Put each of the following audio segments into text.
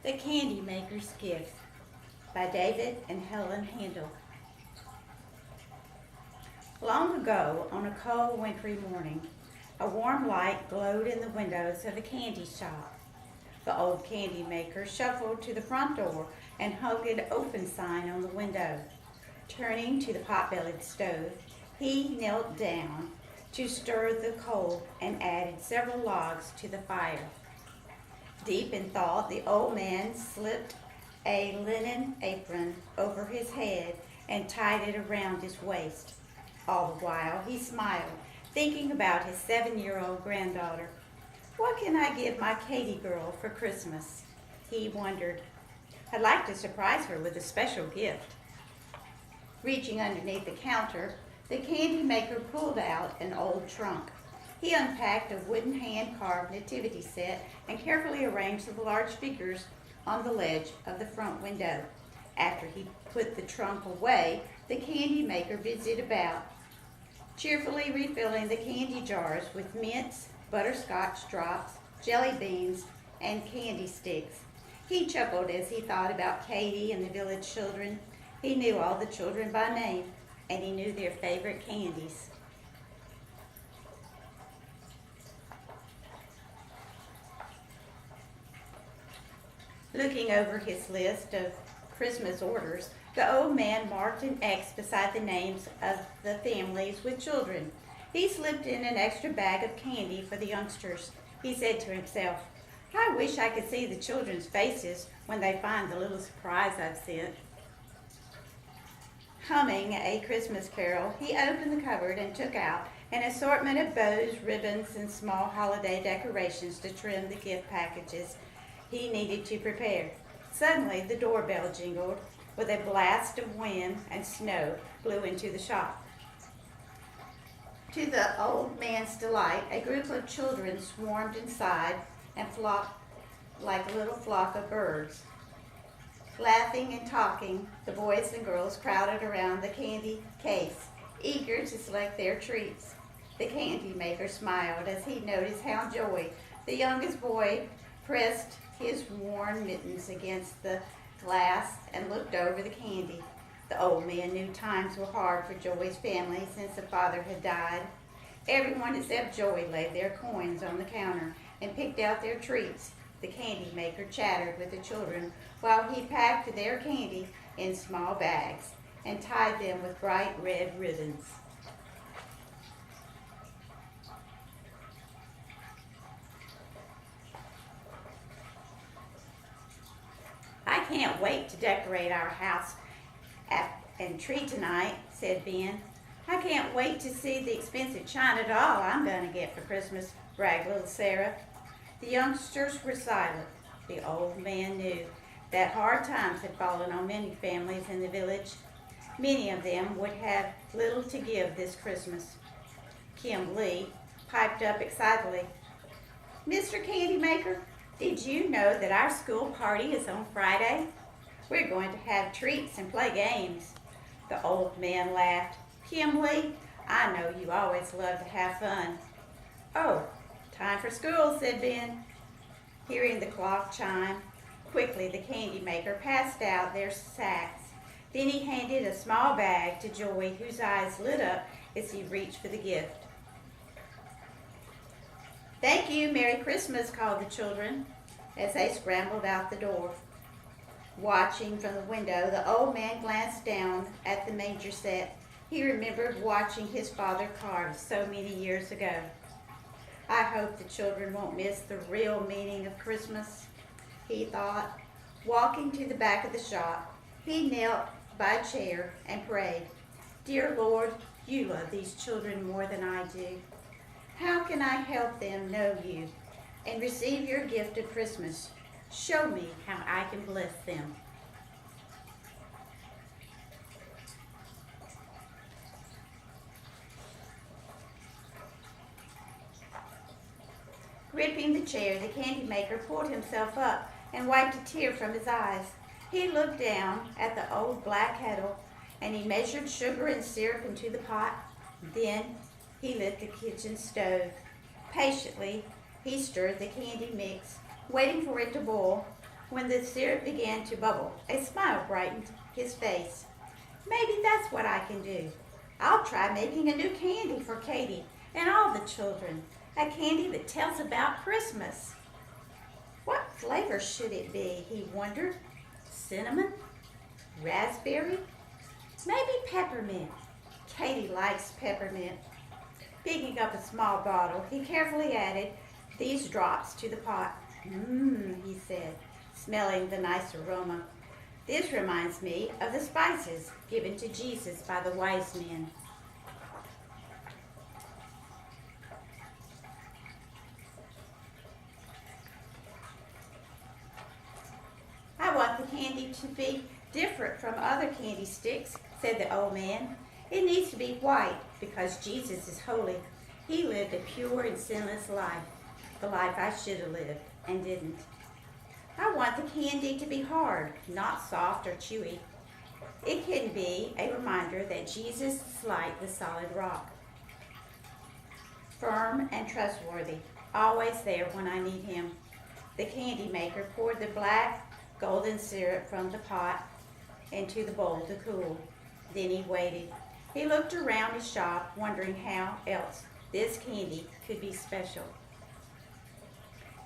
The Candymaker's Gift by David and Helen Handel. Long ago, on a cold wintry morning, a warm light glowed in the windows of a candy shop. The old candy maker shuffled to the front door and hung an open sign on the window. Turning to the pot-bellied stove, he knelt down to stir the coal and added several logs to the fire. Deep in thought, the old man slipped a linen apron over his head and tied it around his waist. All the while, he smiled, thinking about his 7-year-old granddaughter. What can I give my Katie girl for Christmas? He wondered. I'd like to surprise her with a special gift. Reaching underneath the counter, the candy maker pulled out an old trunk. He unpacked a wooden hand-carved nativity set and carefully arranged the large figures on the ledge of the front window. After he put the trunk away, the candy maker busied about, cheerfully refilling the candy jars with mints, butterscotch drops, jelly beans, and candy sticks. He chuckled as he thought about Katie and the village children. He knew all the children by name, and he knew their favorite candies. Looking over his list of Christmas orders, the old man marked an X beside the names of the families with children. He slipped in an extra bag of candy for the youngsters. He said to himself, I wish I could see the children's faces when they find the little surprise I've sent. Humming a Christmas carol, he opened the cupboard and took out an assortment of bows, ribbons, and small holiday decorations to trim the gift packages he needed to prepare. Suddenly, the doorbell jingled. With a blast of wind and snow blew into the shop. To the old man's delight, a group of children swarmed inside and flocked like a little flock of birds. Laughing and talking, the boys and girls crowded around the candy case, eager to select their treats. The candy maker smiled as he noticed how Joey, the youngest boy, pressed his worn mittens against the glass and looked over the candy. The old man knew times were hard for Joey's family since the father had died. Everyone except Joey laid their coins on the counter and picked out their treats. The candy maker chattered with the children while he packed their candy in small bags and tied them with bright red ribbons. I can't wait to decorate our house and tree tonight, said Ben. I can't wait to see the expensive china doll I'm going to get for Christmas, bragged little Sarah. The youngsters were silent. The old man knew that hard times had fallen on many families in the village. Many of them would have little to give this Christmas. Kim Lee piped up excitedly. Mr. Candymaker, did you know that our school party is on Friday? We're going to have treats and play games. The old man laughed. Kim Lee, I know you always love to have fun. Oh, time for school, said Ben. Hearing the clock chime, quickly the candy maker passed out their sacks. Then he handed a small bag to Joey, whose eyes lit up as he reached for the gift. Thank you, Merry Christmas, called the children as they scrambled out the door. Watching from the window, the old man glanced down at the manger set. He remembered watching his father carve so many years ago. I hope the children won't miss the real meaning of Christmas, he thought. Walking to the back of the shop, he knelt by a chair and prayed, Dear Lord, you love these children more than I do. How can I help them know you and receive your gift of Christmas? Show me how I can bless them. Gripping the chair, the candy maker pulled himself up and wiped a tear from his eyes. He looked down at the old black kettle and he measured sugar and syrup into the pot. Then he lit the kitchen stove. Patiently, he stirred the candy mix, waiting for it to boil. When the syrup began to bubble, a smile brightened his face. Maybe that's what I can do. I'll try making a new candy for Katie and all the children. A candy that tells about Christmas. What flavor should it be, he wondered. Cinnamon? Raspberry? Maybe peppermint. Katie likes peppermint. Picking up a small bottle, he carefully added these drops to the pot. He said, smelling the nice aroma. This reminds me of the spices given to Jesus by the wise men. I want the candy to be different from other candy sticks, said the old man. It needs to be white because Jesus is holy. He lived a pure and sinless life, the life I should have lived and didn't. I want the candy to be hard, not soft or chewy. It can be a reminder that Jesus is like the solid rock, firm and trustworthy, always there when I need him. The candy maker poured the black, golden syrup from the pot into the bowl to cool. Then he waited. He looked around his shop, wondering how else this candy could be special.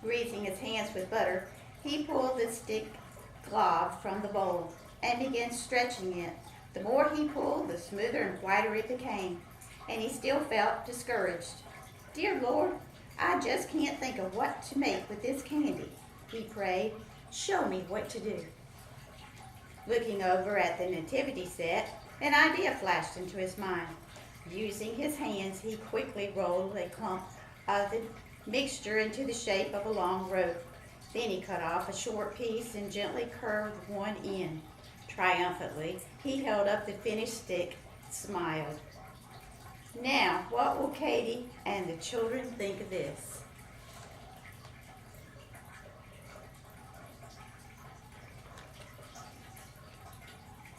Greasing his hands with butter, he pulled the stick glob from the bowl and began stretching it. The more he pulled, the smoother and whiter it became, and he still felt discouraged. Dear Lord, I just can't think of what to make with this candy, he prayed. Show me what to do. Looking over at the nativity set, an idea flashed into his mind. Using his hands, he quickly rolled a clump of the mixture into the shape of a long rope. Then he cut off a short piece and gently curved one end. Triumphantly, he held up the finished stick, smiled. Now, what will Katie and the children think of this?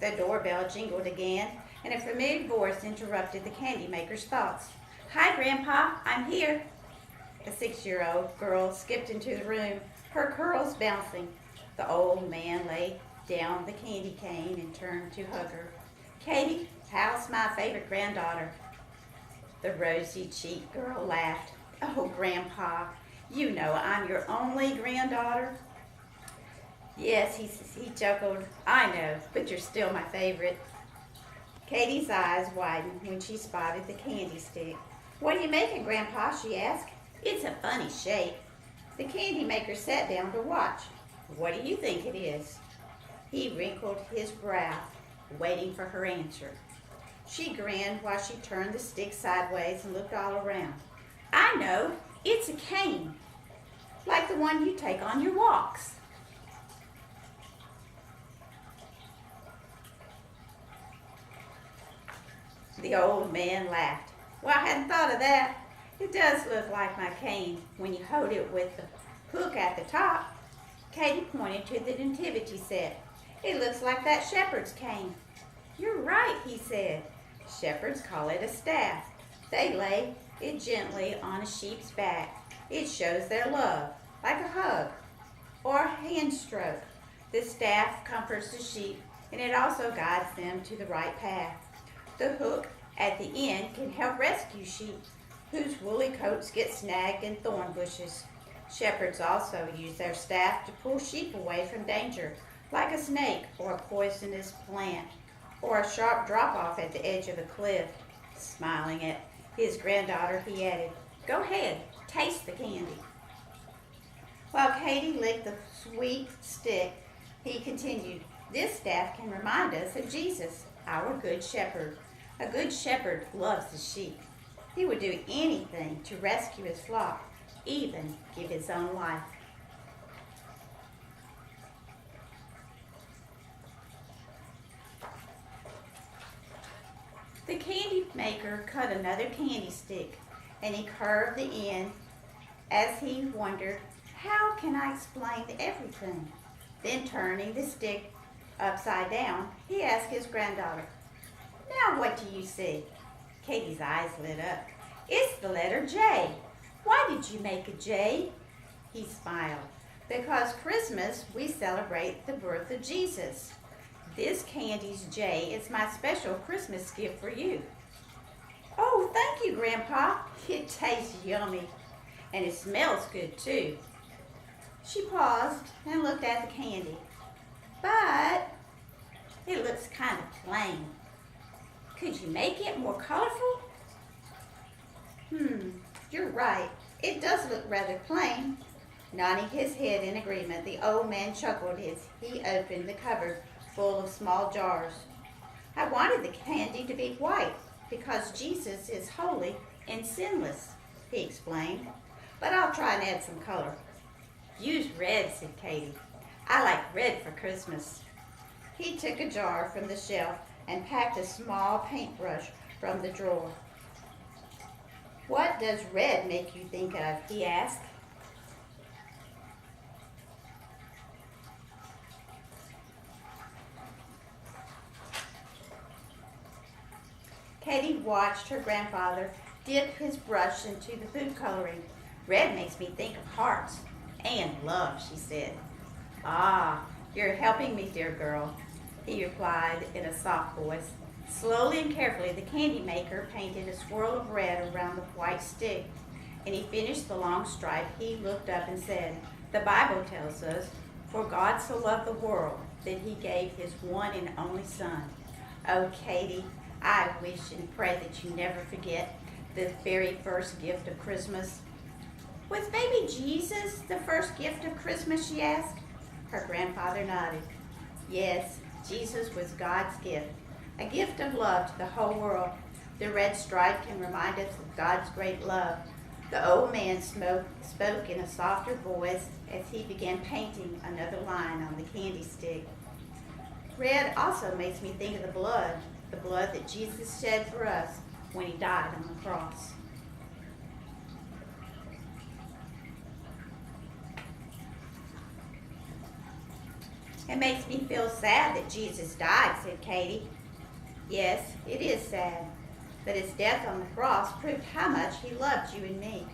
The doorbell jingled again, and a familiar voice interrupted the candy maker's thoughts. Hi, Grandpa, I'm here. A 6-year-old girl skipped into the room, her curls bouncing. The old man laid down the candy cane and turned to hug her. Katie, how's my favorite granddaughter? The rosy-cheeked girl laughed. Oh, Grandpa, you know I'm your only granddaughter. Yes, he chuckled. I know, but you're still my favorite. Katie's eyes widened when she spotted the candy stick. What are you making, Grandpa? She asked. It's a funny shape. The candy maker sat down to watch. What do you think it is? He wrinkled his brow, waiting for her answer. She grinned while she turned the stick sideways and looked all around. I know, it's a cane, like the one you take on your walks. The old man laughed. Well, I hadn't thought of that. It does look like my cane when you hold it with the hook at the top. Katie pointed to the nativity set. It looks like that shepherd's cane. You're right, he said. Shepherds call it a staff. They lay it gently on a sheep's back. It shows their love, like a hug or a hand stroke. The staff comforts the sheep, and it also guides them to the right path. The hook at the end can help rescue sheep whose woolly coats get snagged in thorn bushes. Shepherds also use their staff to pull sheep away from danger, like a snake or a poisonous plant, or a sharp drop-off at the edge of a cliff. Smiling at his granddaughter, he added, Go ahead, taste the candy. While Katie licked the sweet stick, he continued, This staff can remind us of Jesus, our good shepherd. A good shepherd loves his sheep. He would do anything to rescue his flock, even give his own life. The candy maker cut another candy stick, and he curved the end as he wondered, how can I explain everything? Then turning the stick upside down, he asked his granddaughter, Now what do you see? Katie's eyes lit up. It's the letter J. Why did you make a J? He smiled. Because Christmas, we celebrate the birth of Jesus. This Candy's J is my special Christmas gift for you. Oh, thank you, Grandpa. It tastes yummy, and it smells good, too. She paused and looked at the candy. But it looks kind of plain. Could you make it more colorful? You're right. It does look rather plain. Nodding his head in agreement, the old man chuckled as he opened the cupboard full of small jars. I wanted the candy to be white because Jesus is holy and sinless, he explained. But I'll try and add some color. Use red, said Katie. I like red for Christmas. He took a jar from the shelf and packed a small paintbrush from the drawer. What does red make you think of? He asked. Katie watched her grandfather dip his brush into the food coloring. Red makes me think of hearts and love, she said. Ah, you're helping me, dear girl, he replied in a soft voice. Slowly and carefully, the Candymaker painted a swirl of red around the white stick. And he finished the long stripe. He looked up and said, the Bible tells us, for God so loved the world that he gave his one and only Son. Oh, Katie, I wish and pray that you never forget the very first gift of Christmas. Was baby Jesus the first gift of Christmas, she asked? Her grandfather nodded. Yes, Jesus was God's gift, a gift of love to the whole world. The red stripe can remind us of God's great love. The old man spoke in a softer voice as he began painting another line on the candy stick. Red also makes me think of the blood that Jesus shed for us when he died on the cross. It makes me feel sad that Jesus died, said Katie. Yes, it is sad, but his death on the cross proved how much he loved you and me.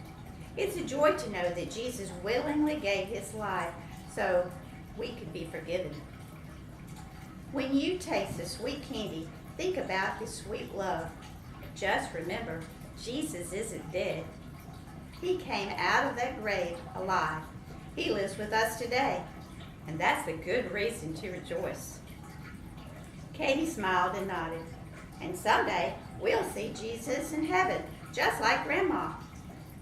It's a joy to know that Jesus willingly gave his life so we could be forgiven. When you taste the sweet candy, think about his sweet love. Just remember, Jesus isn't dead. He came out of that grave alive. He lives with us today, and that's a good reason to rejoice. Katie smiled and nodded. And someday, we'll see Jesus in heaven, just like Grandma.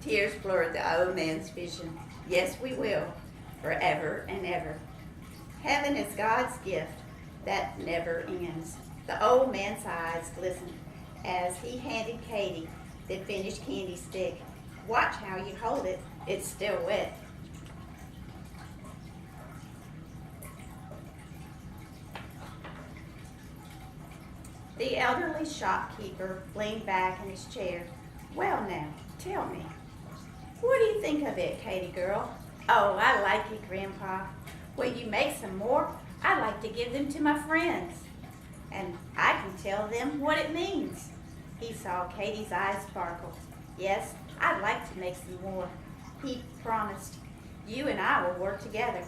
Tears blurred the old man's vision. Yes, we will, forever and ever. Heaven is God's gift that never ends. The old man's eyes glistened as he handed Katie the finished candy stick. Watch how you hold it. It's still wet. The elderly shopkeeper leaned back in his chair. Well now, tell me, what do you think of it, Katie girl? Oh, I like it, Grandpa. Will you make some more? I'd like to give them to my friends. And I can tell them what it means. He saw Katie's eyes sparkle. Yes, I'd like to make some more. He promised. You and I will work together.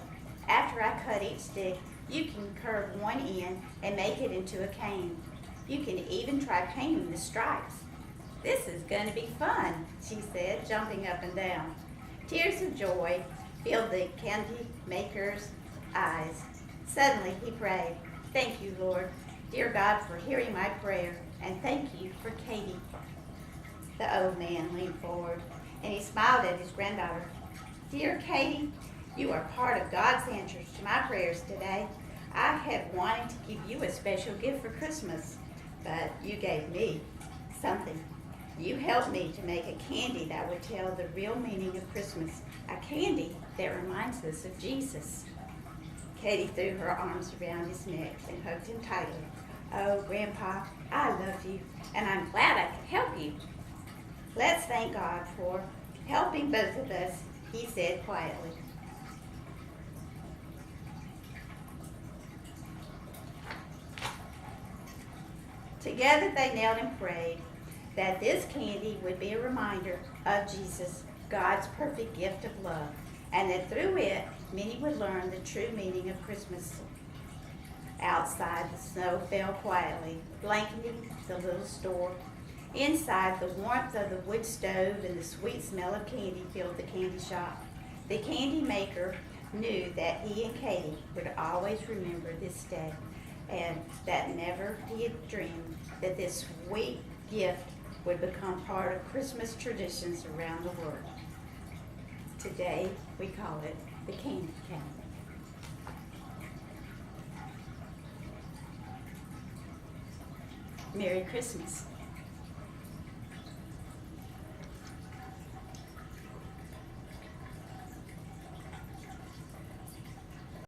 After I cut each stick, you can curve one end and make it into a cane. You can even try painting the stripes. This is going to be fun, she said, jumping up and down. Tears of joy filled the Candymaker's eyes. Suddenly he prayed, thank you, Lord, dear God, for hearing my prayer, and thank you for Katie. The old man leaned forward, and he smiled at his granddaughter. Dear Katie, you are part of God's answers to my prayers today. I have wanted to give you a special gift for Christmas, but you gave me something. You helped me to make a candy that would tell the real meaning of Christmas, a candy that reminds us of Jesus. Katie threw her arms around his neck and hugged him tightly. Oh, Grandpa, I love you, and I'm glad I could help you. Let's thank God for helping both of us, he said quietly. Together they knelt and prayed that this candy would be a reminder of Jesus, God's perfect gift of love, and that through it many would learn the true meaning of Christmas. Outside, the snow fell quietly, blanketing the little store. Inside, the warmth of the wood stove and the sweet smell of candy filled the candy shop. The candy maker knew that he and Katie would always remember this day, and that never he had dreamed that this sweet gift would become part of Christmas traditions around the world. Today, we call it the candy cane. Merry Christmas.